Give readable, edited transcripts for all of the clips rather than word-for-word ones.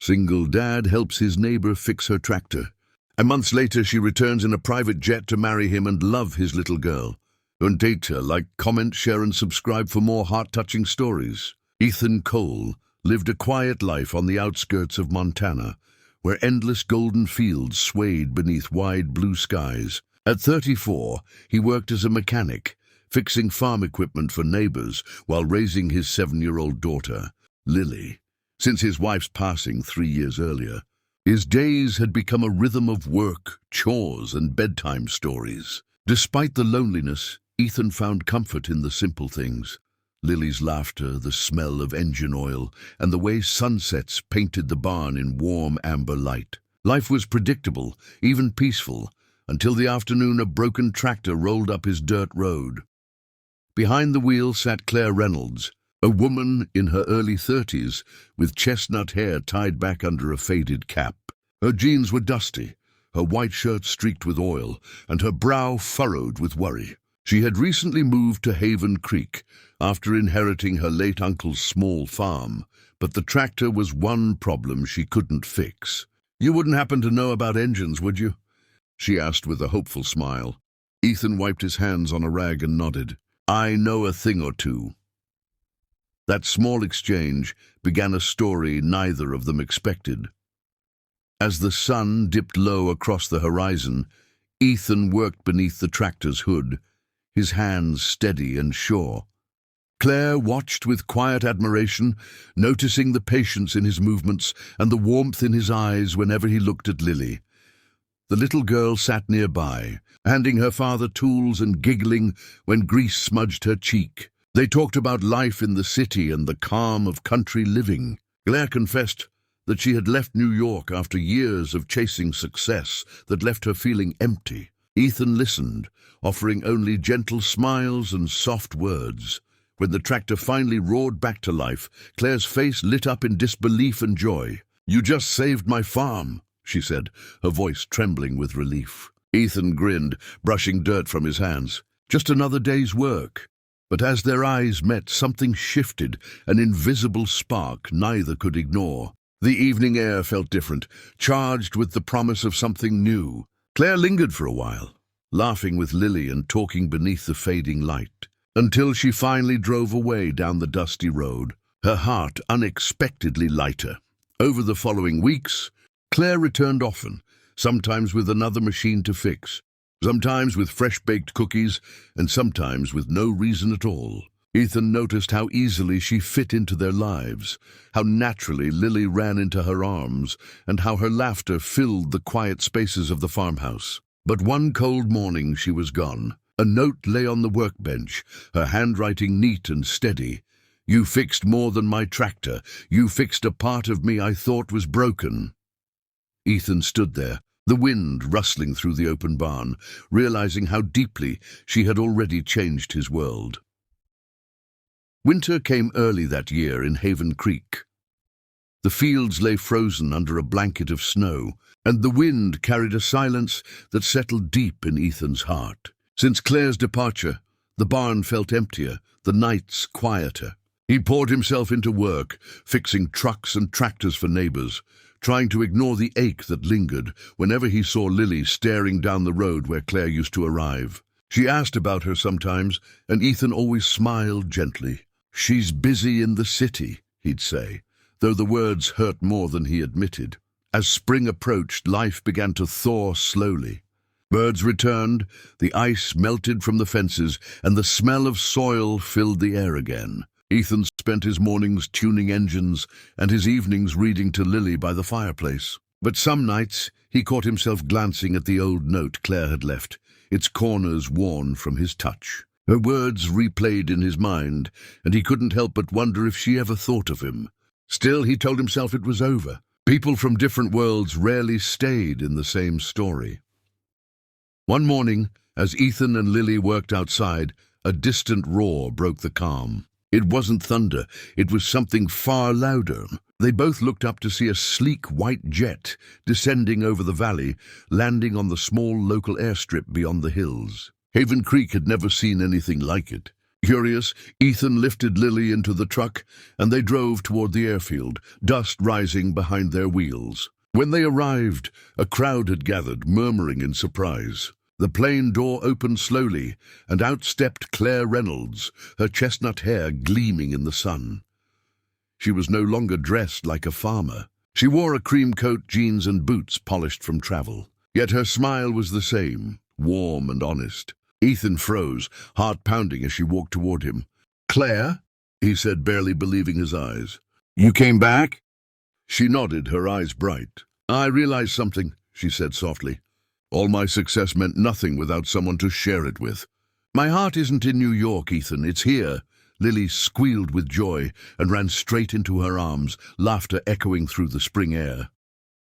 Single dad helps his neighbor fix her tractor. And months later, she returns in a private jet to marry him and love his little girl. And date her, like, comment, share, and subscribe for more heart-touching stories. Ethan Cole lived a quiet life on the outskirts of Montana, where endless golden fields swayed beneath wide blue skies. At 34, he worked as a mechanic, fixing farm equipment for neighbors while raising his 7-year-old daughter, Lily. Since his wife's passing 3 years earlier, his days had become a rhythm of work, chores, and bedtime stories. Despite the loneliness, Ethan found comfort in the simple things. Lily's laughter, the smell of engine oil, and the way sunsets painted the barn in warm amber light. Life was predictable, even peaceful, until the afternoon a broken tractor rolled up his dirt road. Behind the wheel sat Claire Reynolds, a woman in her early 30s with chestnut hair tied back under a faded cap. Her jeans were dusty, her white shirt streaked with oil, and her brow furrowed with worry. She had recently moved to Haven Creek after inheriting her late uncle's small farm, but the tractor was one problem she couldn't fix. "You wouldn't happen to know about engines, would you?" she asked with a hopeful smile. Ethan wiped his hands on a rag and nodded. "I know a thing or two." That small exchange began a story neither of them expected. As the sun dipped low across the horizon, Ethan worked beneath the tractor's hood, his hands steady and sure. Claire watched with quiet admiration, noticing the patience in his movements and the warmth in his eyes whenever he looked at Lily. The little girl sat nearby, handing her father tools and giggling when grease smudged her cheek. They talked about life in the city and the calm of country living. Claire confessed that she had left New York after years of chasing success that left her feeling empty. Ethan listened, offering only gentle smiles and soft words. When the tractor finally roared back to life, Claire's face lit up in disbelief and joy. "You just saved my farm," she said, her voice trembling with relief. Ethan grinned, brushing dirt from his hands. "Just another day's work." But as their eyes met, something shifted, an invisible spark neither could ignore. The evening air felt different, charged with the promise of something new. Claire lingered for a while, laughing with Lily and talking beneath the fading light, until she finally drove away down the dusty road, her heart unexpectedly lighter. Over the following weeks, Claire returned often, sometimes with another machine to fix, sometimes with fresh-baked cookies, and sometimes with no reason at all. Ethan noticed how easily she fit into their lives, how naturally Lily ran into her arms, and how her laughter filled the quiet spaces of the farmhouse. But one cold morning she was gone. A note lay on the workbench, her handwriting neat and steady. "You fixed more than my tractor. You fixed a part of me I thought was broken." Ethan stood there, the wind rustling through the open barn, realizing how deeply she had already changed his world. Winter came early that year in Haven Creek. The fields lay frozen under a blanket of snow, and the wind carried a silence that settled deep in Ethan's heart. Since Claire's departure, the barn felt emptier, the nights quieter. He poured himself into work, fixing trucks and tractors for neighbors, trying to ignore the ache that lingered whenever he saw Lily staring down the road where Claire used to arrive. She asked about her sometimes, and Ethan always smiled gently. "She's busy in the city," he'd say, though the words hurt more than he admitted. As spring approached, life began to thaw slowly. Birds returned, the ice melted from the fences, and the smell of soil filled the air again. Ethan spent his mornings tuning engines and his evenings reading to Lily by the fireplace. But some nights he caught himself glancing at the old note Claire had left, its corners worn from his touch. Her words replayed in his mind, and he couldn't help but wonder if she ever thought of him. Still, he told himself it was over. People from different worlds rarely stayed in the same story. One morning, as Ethan and Lily worked outside, a distant roar broke the calm. It wasn't thunder, it was something far louder. They both looked up to see a sleek white jet descending over the valley, landing on the small local airstrip beyond the hills. Haven Creek had never seen anything like it. Furious, Ethan lifted Lily into the truck, and they drove toward the airfield, dust rising behind their wheels. When they arrived, a crowd had gathered, murmuring in surprise. The plane door opened slowly, and out stepped Claire Reynolds, her chestnut hair gleaming in the sun. She was no longer dressed like a farmer. She wore a cream coat, jeans, and boots polished from travel. Yet her smile was the same, warm and honest. Ethan froze, heart pounding as she walked toward him. "Claire?" he said, barely believing his eyes. "You came back?" She nodded, her eyes bright. "I realized something," she said softly. "All my success meant nothing without someone to share it with. My heart isn't in New York, Ethan, it's here." Lily squealed with joy and ran straight into her arms, laughter echoing through the spring air.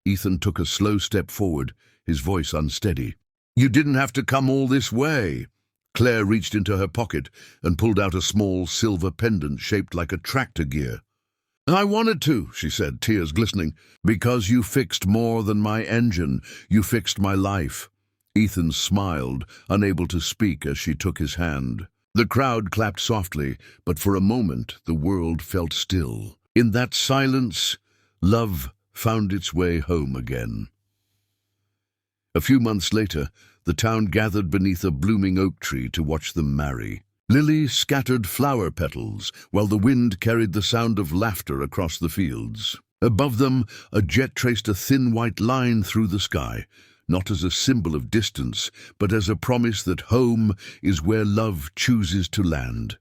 Ethan took a slow step forward, his voice unsteady. "You didn't have to come all this way." Claire reached into her pocket and pulled out a small silver pendant shaped like a tractor gear. "I wanted to," she said, tears glistening, "because you fixed more than my engine. You fixed my life." Ethan smiled, unable to speak as she took his hand. The crowd clapped softly, but for a moment the world felt still. In that silence, love found its way home again. A few months later, the town gathered beneath a blooming oak tree to watch them marry. Lily scattered flower petals, while the wind carried the sound of laughter across the fields. Above them, a jet traced a thin white line through the sky, not as a symbol of distance, but as a promise that home is where love chooses to land.